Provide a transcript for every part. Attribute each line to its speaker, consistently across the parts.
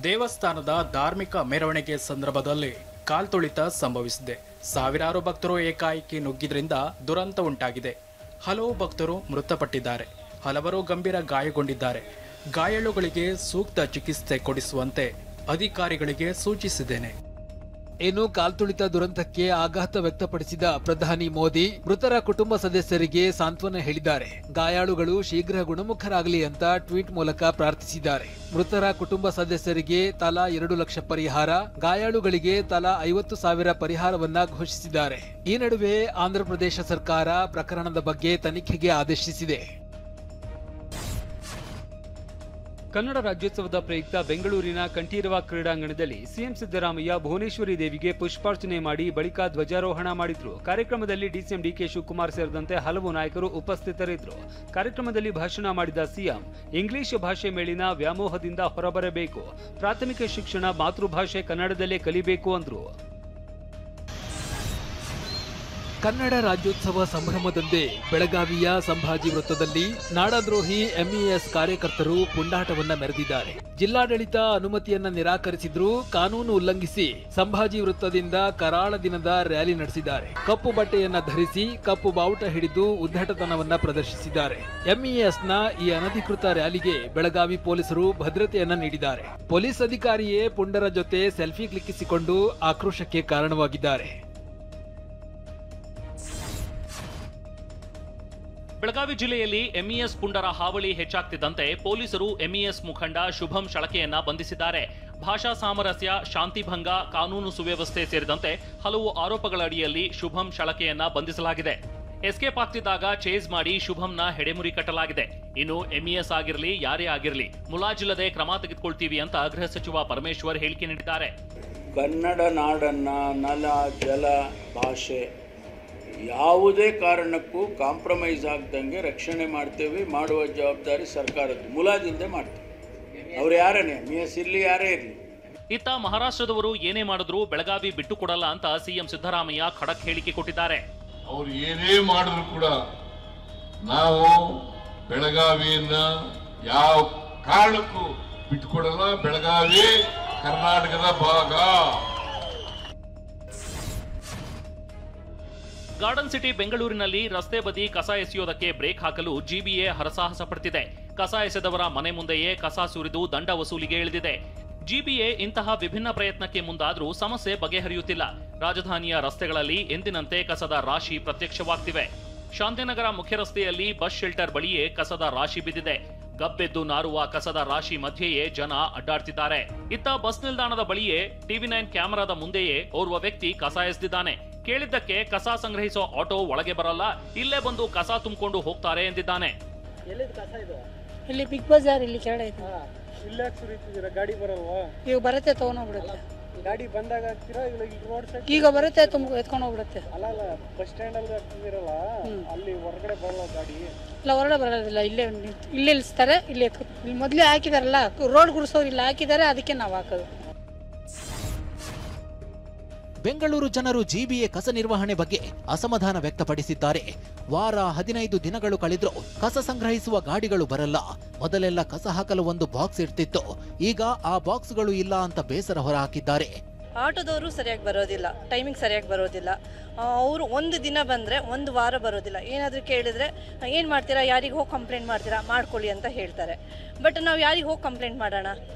Speaker 1: ದೇವಸ್ಥಾನದ ಧಾರ್ಮಿಕ ಮೆರವಣಿಗೆ ಸಂದರ್ಭದಲ್ಲಿ ಕಾಲ್ತುಳಿತ ಸಂಭವಿಸಿದೆ. ಸಾವಿರಾರು ಭಕ್ತರು ಏಕಾಏಕಿ ನುಗ್ಗಿದ್ರಿಂದ ದುರಂತ ಉಂಟಾಗಿದೆ. ಹಲವು ಭಕ್ತರು ಮೃತಪಟ್ಟಿದ್ದಾರೆ, ಹಲವರು ಗಂಭೀರ ಗಾಯಗೊಂಡಿದ್ದಾರೆ. ಗಾಯಾಳುಗಳಿಗೆ ಸೂಕ್ತ ಚಿಕಿತ್ಸೆ ಕೊಡಿಸುವಂತೆ ಅಧಿಕಾರಿಗಳಿಗೆ ಸೂಚಿಸಿದ್ದೇನೆ.
Speaker 2: ಇನ್ನು ಕಾಲ್ತುಳಿತ ದುರಂತಕ್ಕೆ ಆಘಾತ ವ್ಯಕ್ತಪಡಿಸಿದ ಪ್ರಧಾನಿ ಮೋದಿ ಮೃತರ ಕುಟುಂಬ ಸದಸ್ಯರಿಗೆ ಸಾಂತ್ವನ ಹೇಳಿದ್ದಾರೆ. ಗಾಯಾಳುಗಳು ಶೀಘ್ರ ಗುಣಮುಖರಾಗಲಿ ಅಂತ ಟ್ವೀಟ್ ಮೂಲಕ ಪ್ರಾರ್ಥಿಸಿದ್ದಾರೆ. ಮೃತರ ಕುಟುಂಬ ಸದಸ್ಯರಿಗೆ ತಲಾ 2 ಲಕ್ಷ ಪರಿಹಾರ, ಗಾಯಾಳುಗಳಿಗೆ ತಲಾ 50,000 ಪರಿಹಾರವನ್ನ ಘೋಷಿಸಿದ್ದಾರೆ. ಈ ನಡುವೆ ಆಂಧ್ರಪ್ರದೇಶ ಸರ್ಕಾರ ಪ್ರಕರಣದ ಬಗ್ಗೆ ತನಿಖೆಗೆ ಆದೇಶಿಸಿದೆ.
Speaker 3: ಕನ್ನಡ ರಾಜ್ಯೋತ್ಸವದ ಪ್ರಯುಕ್ತ ಬೆಂಗಳೂರಿನ ಕಂಠೀರವ ಕ್ರೀಡಾಂಗಣದಲ್ಲಿ ಸಿಎಂ ಸಿದ್ದರಾಮಯ್ಯ ಭುವನೇಶ್ವರಿ ದೇವಿಗೆ ಪುಷ್ಪಾರ್ಚನೆ ಮಾಡಿ ಬಳಿಕ ಧ್ವಜಾರೋಹಣ ಮಾಡಿದ್ರು. ಕಾರ್ಯಕ್ರಮದಲ್ಲಿ ಡಿಸಿಎಂ ಡಿಕೆ ಶಿವಕುಮಾರ್ ಸೇರಿದಂತೆ ಹಲವು ನಾಯಕರು ಉಪಸ್ಥಿತರಿದ್ದರು. ಕಾರ್ಯಕ್ರಮದಲ್ಲಿ ಭಾಷಣ ಮಾಡಿದ ಸಿಎಂ ಇಂಗ್ಲಿಷ್ ಭಾಷೆ ಮೇಲಿನ ವ್ಯಾಮೋಹದಿಂದ ಹೊರಬರಬೇಕು, ಪ್ರಾಥಮಿಕ ಶಿಕ್ಷಣ ಮಾತೃಭಾಷೆ ಕನ್ನಡದಲ್ಲೇ ಕಲಿಬೇಕು ಅಂದ್ರು.
Speaker 2: ಕನ್ನಡ ರಾಜ್ಯೋತ್ಸವ ಸಂಭ್ರಮದಂದೇ ಬೆಳಗಾವಿಯ ಸಂಭಾಜಿ ವೃತ್ತದಲ್ಲಿ ನಾಡದ್ರೋಹಿ ಎಂಇಎಸ್ ಕಾರ್ಯಕರ್ತರು ಪುಂಡಾಟವನ್ನ ಮೆರೆದಿದ್ದಾರೆ. ಜಿಲ್ಲಾಡಳಿತ ಅನುಮತಿಯನ್ನ ನಿರಾಕರಿಸಿದ್ರೂ ಕಾನೂನು ಉಲ್ಲಂಘಿಸಿ ಸಂಭಾಜಿ ವೃತ್ತದಿಂದ ಕರಾಳ ದಿನದ ರ್ಯಾಲಿ ನಡೆಸಿದ್ದಾರೆ. ಕಪ್ಪು ಬಟ್ಟೆಯನ್ನ ಧರಿಸಿ ಕಪ್ಪು ಬಾವುಟ ಹಿಡಿದು ಉದ್ದಟತನವನ್ನ ಪ್ರದರ್ಶಿಸಿದ್ದಾರೆ. ಎಂಇಎಸ್ನ ಈ ಅನಧಿಕೃತ ರ್ಯಾಲಿಗೆ ಬೆಳಗಾವಿ ಪೊಲೀಸರು ಭದ್ರತೆಯನ್ನ ನೀಡಿದ್ದಾರೆ. ಪೊಲೀಸ್ ಅಧಿಕಾರಿಯೇ ಪುಂಡರ ಜೊತೆ ಸೆಲ್ಫಿ ಕ್ಲಿಕ್ಕಿಸಿಕೊಂಡು ಆಕ್ರೋಶಕ್ಕೆ ಕಾರಣವಾಗಿದ್ದಾರೆ.
Speaker 4: ಬೆಳಗಾವಿ ಜಿಲ್ಲೆಯಲ್ಲಿ ಎಂಇಎಸ್ ಪುಂಡರ ಹಾವಳಿ ಹೆಚ್ಚಾಗ್ತಿದ್ದಂತೆ ಪೊಲೀಸರು ಎಂಇಎಸ್ ಮುಖಂಡ ಶುಭಂ ಶಳಕೆಯನ್ನ ಬಂಧಿಸಿದ್ದಾರೆ. ಭಾಷಾ ಸಾಮರಸ್ಯ, ಶಾಂತಿಭಂಗ, ಕಾನೂನು ಸುವ್ಯವಸ್ಥೆ ಸೇರಿದಂತೆ ಹಲವು ಆರೋಪಗಳ ಅಡಿಯಲ್ಲಿ ಶುಭಂ ಶಳಕೆಯನ್ನ ಬಂಧಿಸಲಾಗಿದೆ. ಎಸ್ಕೇಪ್ ಆಗ್ತಿದ್ದಾಗ ಚೇಸ್ ಮಾಡಿ ಶುಭಂನ ಹೆಡೆಮುರಿ ಕಟ್ಟಲಾಗಿದೆ. ಇನ್ನು ಎಂಇಎಸ್ ಆಗಿರಲಿ ಯಾರೇ ಆಗಿರಲಿ ಮುಲಾಜಿಲ್ಲದೆ ಕ್ರಮ ತೆಗೆದುಕೊಳ್ತೀವಿ ಅಂತ ಗೃಹ ಸಚಿವ ಪರಮೇಶ್ವರ್ ಹೇಳಿಕೆ ನೀಡಿದ್ದಾರೆ.
Speaker 5: ಕನ್ನಡ ನಾಡನ್ನ ನೆಲ, ಜಲ, ಭಾಷೆ ಯಾವುದೇ ಕಾರಣಕ್ಕೂ ಕಾಂಪ್ರಮೈಸ್ ಆಗದಂಗೆ ರಕ್ಷಣೆ ಮಾಡ್ತೇವೆ. ಮಾಡುವ ಜವಾಬ್ದಾರಿ ಸರ್ಕಾರದ್ದು. ಮುಲಾಜಿಲ್ಲದೆ ಮಾಡ್ತೇವೆ. ಅವ್ರು ಯಾರೇ ಎಂಇಎಸ್ ಇರಲಿ, ಯಾರೇ ಇರಲಿ.
Speaker 4: ಇತ್ತ ಮಹಾರಾಷ್ಟ್ರದವರು ಏನೇ ಮಾಡಿದ್ರು ಬೆಳಗಾವಿ ಬಿಟ್ಟು ಕೊಡಲ್ಲ ಅಂತ ಸಿಎಂ ಸಿದ್ದರಾಮಯ್ಯ ಖಡಕ್ ಹೇಳಿಕೆ ಕೊಟ್ಟಿದ್ದಾರೆ.
Speaker 6: ಅವ್ರು ಏನೇ ಮಾಡಿದ್ರು ಕೂಡ ನಾವು ಬೆಳಗಾವಿಯನ್ನ ಯಾವ ಕಾರಣಕ್ಕೂ ಬಿಟ್ಟುಕೊಡಲ್ಲ. ಬೆಳಗಾವಿ ಕರ್ನಾಟಕದ ಭಾಗ.
Speaker 4: ಗಾರ್ಡನ್ ಸಿಟಿ ಬೆಂಗಳೂರಿನಲ್ಲಿ ರಸ್ತೆ ಬದಿ ಕಸ ಎಸೆಯೋದಕ್ಕೆ ಬ್ರೇಕ್ ಹಾಕಲು ಜಿಬಿಎ ಹರಸಾಹಸ ಪಡುತ್ತಿದೆ. ಕಸ ಎಸೆದವರ ಮನೆ ಮುಂದೆಯೇ ಕಸ ಸುರಿದು ದಂಡ ವಸೂಲಿಗೆ ಇಳಿದಿದೆ. ಜಿಬಿಎ ಇಂತಹ ವಿಭಿನ್ನ ಪ್ರಯತ್ನಕ್ಕೆ ಮುಂದಾದರೂ ಸಮಸ್ಯೆ ಬಗೆಹರಿಯುತ್ತಿಲ್ಲ. ರಾಜಧಾನಿಯ ರಸ್ತೆಗಳಲ್ಲಿ ಎಂದಿನಂತೆ ಕಸದ ರಾಶಿ ಪ್ರತ್ಯಕ್ಷವಾಗ್ತಿವೆ. ಶಾಂತಿನಗರ ಮುಖ್ಯ ರಸ್ತೆಯಲ್ಲಿ ಬಸ್ ಶೆಲ್ಟರ್ ಬಳಿಯೇ ಕಸದ ರಾಶಿ ಬಿದ್ದಿದೆ. ಗಬ್ಬೆದ್ದು ನಾರುವ ಕಸದ ರಾಶಿ ಮಧ್ಯೆಯೇ ಜನ ಅಡ್ಡಾಡ್ತಿದ್ದಾರೆ. ಇತ್ತ ಬಸ್ ನಿಲ್ದಾಣದ ಬಳಿಯೇ ಟಿವಿ9 ಕ್ಯಾಮೆರಾದ ಮುಂದೆಯೇ ಓರ್ವ ವ್ಯಕ್ತಿ ಕಸ ಎಸೆದಿದ್ದಾನೆ. ಕೇಳಿದ್ದಕ್ಕೆ ಕಸ ಸಂಗ್ರಹಿಸೋ ಆಟೋ ಒಳಗೆ ಬರಲ್ಲ, ಇಲ್ಲೇ ಬಂದು ಕಸ ತುಂಬಿಕೊಂಡು ಹೋಗ್ತಾರೆ ಎಂದಿದ್ದಾನೆ.
Speaker 7: ಇಲ್ಲಿ ಬಿಗ್ ಬಜಾರ್ ಇಲ್ಲಿ ಕೆಳಗಡೆ ಐತೆ.
Speaker 8: ಇಲ್ಲೇ ಸುರಿತಿದ್ದೀರಾ? ಗಾಡಿ ಬರಲ್ವಾ?
Speaker 7: ಈಗ ಬರುತ್ತೆ, ತಗೊಂಡೋಗ್ಬಿಡುತ್ತೆ.
Speaker 8: ಗಾಡಿ ಬಂದಾಗ ಹಾಕ್ತೀರಾ? ಇಲ್ಲ ರೋಡ್ ಸೈಡ್
Speaker 7: ಈಗ ಬರುತ್ತೆ, ಎತ್ಕೊಂಡು ಹೋಗ್ಬಿಡುತ್ತೆ.
Speaker 8: ಅಲ್ಲ ಬಸ್ ಸ್ಟ್ಯಾಂಡ್ ಅಲ್ಲಿ ಹಾಕ್ತಿದ್ದೀರಲ್ಲ, ಅಲ್ಲಿ ಹೊರಗಡೆ ಬರಲ್ಲ ಗಾಡಿ?
Speaker 7: ಇಲ್ಲ, ಹೊರಗಡೆ ಬರೋದಿಲ್ಲ. ಇಲ್ಲೇ ನಿಲ್ಲಿಸ್ತಾರೆ. ಇಲ್ಲಿ ಮೊದಲೇ ಹಾಕಿದಾರಲ್ಲ, ರೋಡ್ ಗುಡಿಸೋರು ಇಲ್ಲಿ ಹಾಕಿದ್ದಾರೆ, ಅದಕ್ಕೆ ನಾವು ಹಾಕೋದು.
Speaker 9: ಬೆಂಗಳೂರು ಜನರು ಜಿಬಿಎ ಕಸ ನಿರ್ವಹಣೆ ಬಗ್ಗೆ ಅಸಮಾಧಾನ ವ್ಯಕ್ತಪಡಿಸಿದ್ದಾರೆ. ವಾರ 15 ದಿನಗಳು ಕಳೆದ್ರೂ ಕಸ ಸಂಗ್ರಹಿಸುವ ಗಾಡಿಗಳು ಬರಲ್ಲ. ಮೊದಲೆಲ್ಲ ಕಸ ಹಾಕಲು ಒಂದು ಬಾಕ್ಸ್ ಇರ್ತಿತ್ತು, ಈಗ ಆ ಬಾಕ್ಸ್ಗಳು ಇಲ್ಲ ಅಂತ ಬೇಸರ ಹೊರಹಾಕಿದ್ದಾರೆ.
Speaker 10: ಆಟೋದವರು ಸರಿಯಾಗಿ ಬರೋದಿಲ್ಲ, ಟೈಮಿಂಗ್ ಸರಿಯಾಗಿ ಬರೋದಿಲ್ಲ. ಅವರು ಒಂದು ದಿನ ಬಂದರೆ ಒಂದು ವಾರ ಬರೋದಿಲ್ಲ. ಏನಾದರೂ ಕೇಳಿದ್ರೆ ಏನು ಮಾಡ್ತೀರಾ, ಯಾರಿಗೆ ಹೋಗಿ ಕಂಪ್ಲೇಂಟ್ ಮಾಡ್ತೀರಾ, ಮಾಡ್ಕೊಳ್ಳಿ ಅಂತ ಹೇಳ್ತಾರೆ. ಬಟ್ ನಾವು ಯಾರಿಗೆ ಹೋಗಿ ಕಂಪ್ಲೇಂಟ್ ಮಾಡೋಣ?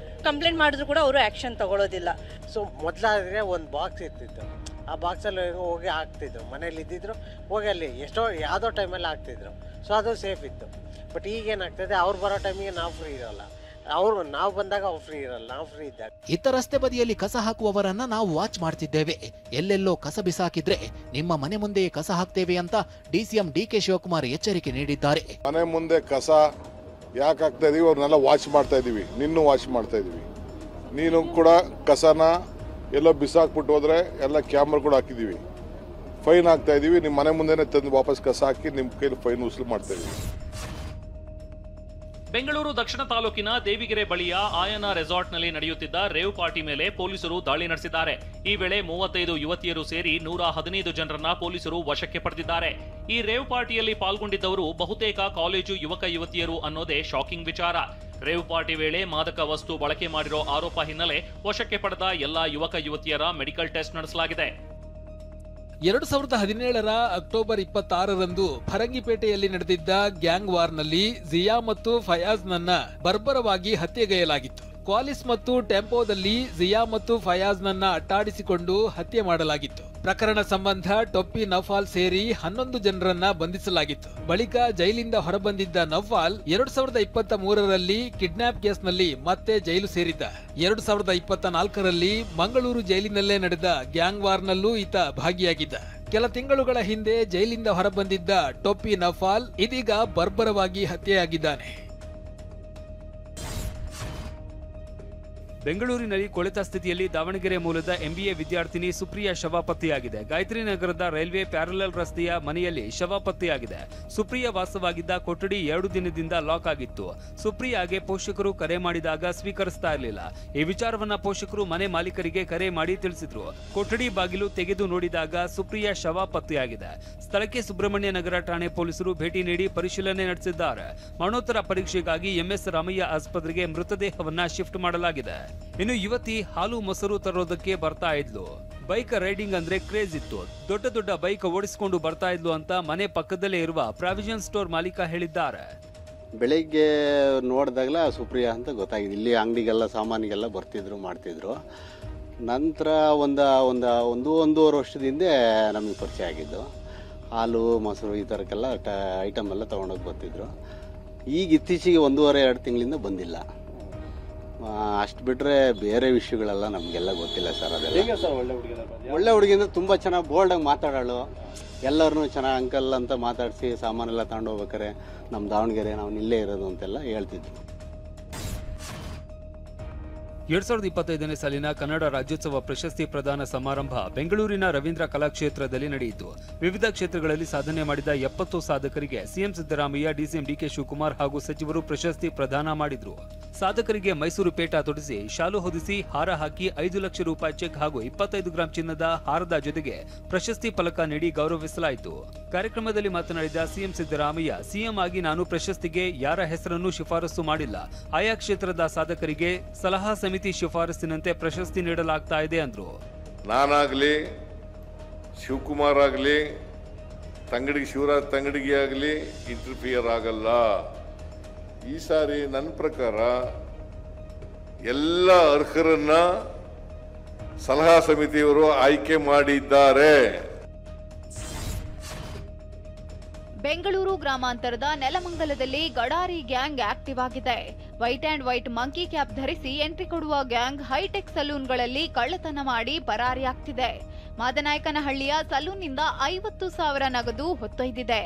Speaker 10: ಕಂಪ್ಲೇಂಟ್ ಮಾಡಿದ್ರು ಕೂಡ ಅವರು ಆ್ಯಕ್ಷನ್ ತಗೊಳ್ಳೋದಿಲ್ಲ.
Speaker 8: ಸೊ ಮೊದಲಾದರೆ ಒಂದು ಬಾಕ್ಸ್ ಇರ್ತಿತ್ತು, ಆ ಬಾಕ್ಸಲ್ಲಿ ಹೋಗಿ ಹಾಕ್ತಿದ್ರು. ಮನೇಲಿ ಇದ್ದಿದ್ರು ಹೋಗಿ ಅಲ್ಲಿ ಎಷ್ಟೋ ಯಾವುದೋ ಟೈಮಲ್ಲಿ ಹಾಕ್ತಿದ್ರು. ಸೊ ಅದು ಸೇಫ್ ಇತ್ತು. ಬಟ್ ಈಗೇನಾಗ್ತದೆ, ಅವ್ರು ಬರೋ ಟೈಮಿಗೆ ನಾವು ಫ್ರೀ ಇರೋಲ್ಲ, ನಾವು ಬಂದಾಗ ಅವ್ರು ಫ್ರೀ ಇರಲ್ಲ, ನಾವು ಫ್ರೀ ಇದ್ದಾಗ.
Speaker 9: ಇತ್ತ ರಸ್ತೆ ಬದಿಯಲ್ಲಿ ಕಸ ಹಾಕುವವರನ್ನ ನಾವು ವಾಚ್ ಮಾಡ್ತಿದ್ದೇವೆ. ಎಲ್ಲೆಲ್ಲೋ ಕಸ ಬಿಸಾಕಿದ್ರೆ ನಿಮ್ಮ ಮನೆ ಮುಂದೆಯೇ ಕಸ ಹಾಕ್ತೇವೆ ಅಂತ ಡಿಸಿಎಂ ಡಿಕೆ ಶಿವಕುಮಾರ್ ಎಚ್ಚರಿಕೆ ನೀಡಿದ್ದಾರೆ.
Speaker 6: ಮನೆ ಮುಂದೆ ಕಸ ಯಾಕೆ ಹಾಕ್ತಾ ಇದೀವಿ, ಅವ್ರನ್ನೆಲ್ಲ ವಾಚ್ ಮಾಡ್ತಾ ಇದೀವಿ. ನಿನ್ನೂ ವಾಚ್ ಮಾಡ್ತಾ ಇದೀವಿ. ನೀನು ಕೂಡ ಕಸನ ಎಲ್ಲೋ ಬಿಸಾಕ್ಬಿಟ್ಟು ಹೋದ್ರೆ ಎಲ್ಲ ಕ್ಯಾಮ್ರಾ ಕೂಡ ಹಾಕಿದೀವಿ, ಫೈನ್ ಹಾಕ್ತಾ ಇದೀವಿ. ನಿಮ್ಮ ಮನೆ ಮುಂದೆನೆ ತಂದು ವಾಪಸ್ ಕಸ ಹಾಕಿ ನಿಮ್ಮ ಕೈಲಿ ಫೈನ್ ವಸೂಲು ಮಾಡ್ತಾ ಇದೀವಿ.
Speaker 4: ಬೆಂಗಳೂರು ದಕ್ಷಿಣ ತಾಲೂಕಿನ ದೇವಿಗೆರೆ ಬಳಿಯ ಆಯನ ರೆಸಾರ್ಟ್ನಲ್ಲಿ ನಡೆಯುತ್ತಿದ್ದ ರೇವ್ ಪಾರ್ಟಿ ಮೇಲೆ ಪೊಲೀಸರು ದಾಳಿ ನಡೆಸಿದ್ದಾರೆ. ಈ ವೇಳೆ 35 ಯುವತಿಯರು ಸೇರಿ 115 ಜನರನ್ನ ಪೊಲೀಸರು ವಶಕ್ಕೆ ಪಡೆದಿದ್ದಾರೆ. ಈ ರೇವ್ ಪಾರ್ಟಿಯಲ್ಲಿ ಪಾಲ್ಗೊಂಡಿದ್ದವರು ಬಹುತೇಕ ಕಾಲೇಜು ಯುವಕ ಯುವತಿಯರು ಅನ್ನೋದೇ ಶಾಕಿಂಗ್ ವಿಚಾರ. ರೇವ್ ಪಾರ್ಟಿ ವೇಳೆ ಮಾದಕ ವಸ್ತು ಬಳಕೆ ಮಾಡಿರೋ ಆರೋಪ ಹಿನ್ನೆಲೆ ವಶಕ್ಕೆ ಪಡೆದ ಎಲ್ಲಾ ಯುವಕ ಯುವತಿಯರ ಮೆಡಿಕಲ್ ಟೆಸ್ಟ್ ನಡೆಸಲಾಗಿದೆ.
Speaker 2: 2017ರ ಅಕ್ಟೋಬರ್ 26ರಂದು ಫರಂಗಿಪೇಟೆಯಲ್ಲಿ ನಡೆದಿದ್ದ ಗ್ಯಾಂಗ್ ವಾರ್ನಲ್ಲಿ ಜಿಯಾ ಮತ್ತು ಫಯಾಜ್ನನ್ನ ಬರ್ಬರವಾಗಿ ಹತ್ಯೆಗೈಯಲಾಗಿತ್ತು. ಕ್ವಾಲಿಸ್ ಮತ್ತು ಟೆಂಪೋದಲ್ಲಿ ಜಿಯಾ ಮತ್ತು ಫಯಾಜ್ನನ್ನ ಅಟ್ಟಾಡಿಸಿಕೊಂಡು ಹತ್ಯೆ ಮಾಡಲಾಗಿತ್ತು. ಪ್ರಕರಣ ಸಂಬಂಧ ಟೊಪ್ಪಿ ನೌಫಾಲ್ ಸೇರಿ 11 ಜನರನ್ನ ಬಂಧಿಸಲಾಗಿತ್ತು. ಬಳಿಕ ಜೈಲಿಂದ ಹೊರಬಂದಿದ್ದ ನೌಫಾಲ್ 2023ರಲ್ಲಿ ಕಿಡ್ನಾಪ್ ಕೇಸ್ನಲ್ಲಿ ಮತ್ತೆ ಜೈಲು ಸೇರಿದ್ದ. 2024ರಲ್ಲಿ ಮಂಗಳೂರು ಜೈಲಿನಲ್ಲೇ ನಡೆದ ಗ್ಯಾಂಗ್ ವಾರ್ನಲ್ಲೂ ಈತ ಭಾಗಿಯಾಗಿದ್ದ. ಕೆಲ ತಿಂಗಳುಗಳ ಹಿಂದೆ ಜೈಲಿಂದ ಹೊರಬಂದಿದ್ದ ಟೊಪ್ಪಿ ನೌಫಾಲ್ ಇದೀಗ ಬರ್ಬರವಾಗಿ ಹತ್ಯೆಯಾಗಿದ್ದಾನೆ.
Speaker 3: ಬೆಂಗಳೂರಿನಲ್ಲಿ ಕೊಳೆತ ಸ್ಥಿತಿಯಲ್ಲಿ ದಾವಣಗೆರೆ ಮೂಲದ ಎಂಬಿಎ ವಿದ್ಯಾರ್ಥಿನಿ ಸುಪ್ರಿಯಾ ಶವ ಪತ್ತೆಯಾಗಿದೆ. ಗಾಯತ್ರಿ ನಗರದ ರೈಲ್ವೆ ಪ್ಯಾರಲಲ್ ರಸ್ತೆಯ ಮನೆಯಲ್ಲಿ ಶವ ಪತ್ತೆಯಾಗಿದೆ. ಸುಪ್ರಿಯಾ ವಾಸವಾಗಿದ್ದ ಕೊಠಡಿ 2 ದಿನದಿಂದ ಲಾಕ್ ಆಗಿತ್ತು. ಸುಪ್ರಿಯಾಗೆ ಪೋಷಕರು ಕರೆ ಮಾಡಿದಾಗ ಸ್ವೀಕರಿಸ್ತಾ ಇರಲಿಲ್ಲ. ಈ ವಿಚಾರವನ್ನ ಪೋಷಕರು ಮನೆ ಮಾಲೀಕರಿಗೆ ಕರೆ ಮಾಡಿ ತಿಳಿಸಿದ್ರು. ಕೊಠಡಿ ಬಾಗಿಲು ತೆಗೆದು ನೋಡಿದಾಗ ಸುಪ್ರಿಯಾ ಶವ ಪತ್ತೆಯಾಗಿದೆ. ಸ್ಥಳಕ್ಕೆ ಸುಬ್ರಹ್ಮಣ್ಯ ನಗರ ಠಾಣೆ ಪೊಲೀಸರು ಭೇಟಿ ನೀಡಿ ಪರಿಶೀಲನೆ ನಡೆಸಿದ್ದಾರೆ. ಮರಣೋತ್ತರ ಪರೀಕ್ಷೆಗಾಗಿ ಎಂಎಸ್ ರಾಮಯ್ಯ ಆಸ್ಪತ್ರೆಗೆ ಮೃತದೇಹವನ್ನ ಶಿಫ್ಟ್ ಮಾಡಲಾಗಿದೆ. ಇನ್ನು ಯುವತಿ ಹಾಲು ಮೊಸರು ತರೋದಕ್ಕೆ ಬರ್ತಾ ಇದ್ಲು. ಬೈಕ್ ರೈಡಿಂಗ್ ಅಂದ್ರೆ ಕ್ರೇಜ್ ಇತ್ತು. ದೊಡ್ಡ ದೊಡ್ಡ ಬೈಕ್ ಓಡಿಸಿಕೊಂಡು ಬರ್ತಾ ಇದ್ಲು ಅಂತ ಮನೆ ಪಕ್ಕದಲ್ಲೇ ಇರುವ ಪ್ರಾವಿಷನ್ ಸ್ಟೋರ್ ಮಾಲೀಕ ಹೇಳಿದ್ದಾರೆ.
Speaker 11: ಬೆಳಿಗ್ಗೆ ನೋಡಿದಾಗಲ ಸುಪ್ರಿಯಾ ಅಂತ ಗೊತ್ತಾಗಿದೆ. ಇಲ್ಲಿ ಅಂಗಡಿಗೆಲ್ಲ ಸಾಮಾನಿಗೆಲ್ಲ ಬರ್ತಿದ್ರು ಮಾಡ್ತಿದ್ರು. ನಂತರ ಒಂದೂವರೆ ವರ್ಷದಿಂದ ನಮಗೆ ಪರಿಚಯ ಆಗಿದ್ದು. ಹಾಲು ಮೊಸರು ಈ ಥರಕ್ಕೆಲ್ಲ ಐಟಮ್ ಎಲ್ಲ ತೊಗೊಂಡೋಗಿ ಬರ್ತಿದ್ರು. ಈಗ ಇತ್ತೀಚೆಗೆ 1.5-2 ತಿಂಗಳಿಂದ ಬಂದಿಲ್ಲ. ಅಷ್ಟು ಬಿಟ್ಟರೆ ಬೇರೆ ವಿಷಯಗಳೆಲ್ಲ ನಮಗೆಲ್ಲ ಗೊತ್ತಿಲ್ಲ ಸರ್. ಅದೆಲ್ಲ ಒಳ್ಳೆ ಹುಡುಗಿಯಿಂದ ತುಂಬ ಚೆನ್ನಾಗಿ ಬೋಲ್ಡಾಗಿ ಮಾತಾಡೋಳು. ಎಲ್ಲರನ್ನೂ ಚೆನ್ನಾಗಿ ಅಂಕಲ್ ಅಂತ ಮಾತಾಡಿಸಿ ಸಾಮಾನೆಲ್ಲ ತಗೊಂಡು ಹೋಗ್ಬೇಕಾರೆ ನಮ್ಮ ದಾವಣಗೆರೆ ನಾವು ಇಲ್ಲೇ ಇರೋದು ಅಂತೆಲ್ಲ ಹೇಳ್ತಿದ್ವಿ.
Speaker 3: 2025ನೇ ಸಾಲಿನ ಕನ್ನಡ ರಾಜ್ಯೋತ್ಸವ ಪ್ರಶಸ್ತಿ ಪ್ರದಾನ ಸಮಾರಂಭ ಬೆಂಗಳೂರಿನ ರವೀಂದ್ರ ಕಲಾಕ್ಷೇತ್ರದಲ್ಲಿ ನಡೆಯಿತು. ವಿವಿಧ ಕ್ಷೇತ್ರಗಳಲ್ಲಿ ಸಾಧನೆ ಮಾಡಿದ 70 ಸಾಧಕರಿಗೆ ಸಿಎಂ ಸಿದ್ದರಾಮಯ್ಯ, ಡಿಸಿಎಂ ಡಿಕೆ ಶಿವಕುಮಾರ್ ಹಾಗೂ ಸಚಿವರು ಪ್ರಶಸ್ತಿ ಪ್ರದಾನ ಮಾಡಿದ್ರು. ಸಾಧಕರಿಗೆ ಮೈಸೂರು ಪೇಟ ತೊಡಿಸಿ, ಶಾಲು ಹೊದಿಸಿ, ಹಾರ ಹಾಕಿ 5 ಲಕ್ಷ ರೂಪಾಯಿ ಚೆಕ್ ಹಾಗೂ 25 ಗ್ರಾಂ ಚಿನ್ನದ ಹಾರದ ಜೊತೆಗೆ ಪ್ರಶಸ್ತಿ ಫಲಕ ನೀಡಿ ಗೌರವಿಸಲಾಯಿತು. ಕಾರ್ಯಕ್ರಮದಲ್ಲಿ ಮಾತನಾಡಿದ ಸಿಎಂ ಸಿದ್ದರಾಮಯ್ಯ, ಸಿಎಂ ಆಗಿ ನಾನು ಪ್ರಶಸ್ತಿಗೆ ಯಾರ ಹೆಸರನ್ನು ಶಿಫಾರಸು ಮಾಡಿಲ್ಲ. ಆಯಾ ಕ್ಷೇತ್ರದ ಸಾಧಕರಿಗೆ ಸಲಹಾ ಸಮಿತಿ ಶಿಫಾರಸಿನಂತೆ ಪ್ರಶಸ್ತಿ ನೀಡಲಾಗ್ತಾ ಇದೆ ಅಂದ್ರು.
Speaker 6: ನಾನಾಗ್ಲಿ, ಶಿವಕುಮಾರ್ ಆಗಲಿ, ಶಿವರಾಜ್ ತಂಗಡಿಗೆ ಆಗಲಿ ಇಂಟರ್ಫಿಯರ್ ಆಗಲ್ಲ. ಈ ಸಾರಿ ನನ್ನ ಪ್ರಕಾರ ಎಲ್ಲ ಅರ್ಹರನ್ನ ಸಲಹಾ ಸಮಿತಿಯವರು ಆಯ್ಕೆ ಮಾಡಿದ್ದಾರೆ.
Speaker 12: ಬೆಂಗಳೂರು ಗ್ರಾಮಾಂತರದ ನೆಲಮಂಗಲದಲ್ಲಿ ಗಡಾರಿ ಗ್ಯಾಂಗ್ ಆಕ್ಟಿವ್ ಆಗಿದೆ. White and white monkey cap ಧರಿಸಿ ಎಂಟ್ರಿ ಕೊಡುವ ಗ್ಯಾಂಗ್ ಹೈಟೆಕ್ ಸಲೂನ್ಗಳಲ್ಲಿ ಕಳ್ಳತನ ಮಾಡಿ ಪರಾರಿಯಾಗ್ತಿದೆ. ಮಾದನಾಯಕನಹಳ್ಳಿಯ ಸಲೂನ್ನಿಂದ 50,000 ನಗದು ಹೊತ್ತೊಯ್ದಿದೆ.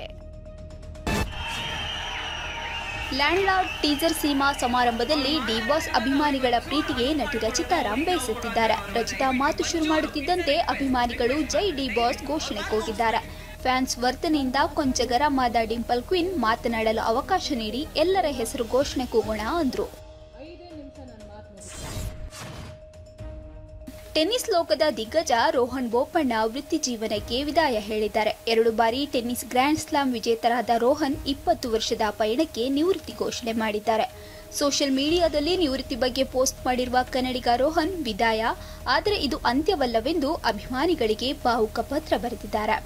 Speaker 13: ಲ್ಯಾಂಡ್ಲಾರ್ಡ್ ಟೀಸರ್ ಸಿನಿಮಾ ಸಮಾರಂಭದಲ್ಲಿ ಡಿ ಬಾಸ್ ಅಭಿಮಾನಿಗಳ ಪ್ರೀತಿಗೆ ನಟಿ ರಚಿತಾ ರಾಮ್ ಬೇಯಿಸುತ್ತಿದ್ದಾರೆ. ರಚಿತಾ ಮಾತು ಶುರು ಮಾಡುತ್ತಿದ್ದಂತೆ ಅಭಿಮಾನಿಗಳು ಜೈ ಡಿ ಬಾಸ್ ಘೋಷಣೆ ಕೂಗಿದ್ದಾರೆ. ಫ್ಯಾನ್ಸ್ ವರ್ತನೆಯಿಂದ ಕೊಂಚ ಗರಂ ಆದ ಡಿಂಪಲ್ ಕ್ವೀನ್ ಮಾತನಾಡಲು ಅವಕಾಶ ನೀಡಿ ಎಲ್ಲರ ಹೆಸರು ಘೋಷಣೆ ಕೂಗೋಣ ಅಂದ್ರು. ಟೆನ್ನಿಸ್ ಲೋಕದ ದಿಗ್ಗಜ ರೋಹನ್ ಬೋಪಣ್ಣ ವೃತ್ತಿ ಜೀವನಕ್ಕೆ ವಿದಾಯ ಹೇಳಿದ್ದಾರೆ. 2 ಬಾರಿ ಟೆನ್ನಿಸ್ ಗ್ರ್ಯಾಂಡ್ ಸ್ಲಾಮ್ ವಿಜೇತರಾದ ರೋಹನ್ 20 ವರ್ಷದ ಪಯಣಕ್ಕೆ ನಿವೃತ್ತಿ ಘೋಷಣೆ ಮಾಡಿದ್ದಾರೆ. ಸೋಷಿಯಲ್ ಮೀಡಿಯಾದಲ್ಲಿ ನಿವೃತ್ತಿ ಬಗ್ಗೆ ಪೋಸ್ಟ್ ಮಾಡಿರುವ ಕನ್ನಡಿಗ ರೋಹನ್ ವಿದಾಯ, ಆದರೆ ಇದು ಅಂತ್ಯವಲ್ಲವೆಂದು ಅಭಿಮಾನಿಗಳಿಗೆ ಭಾವುಕ ಪತ್ರ ಬರೆದಿದ್ದಾರೆ.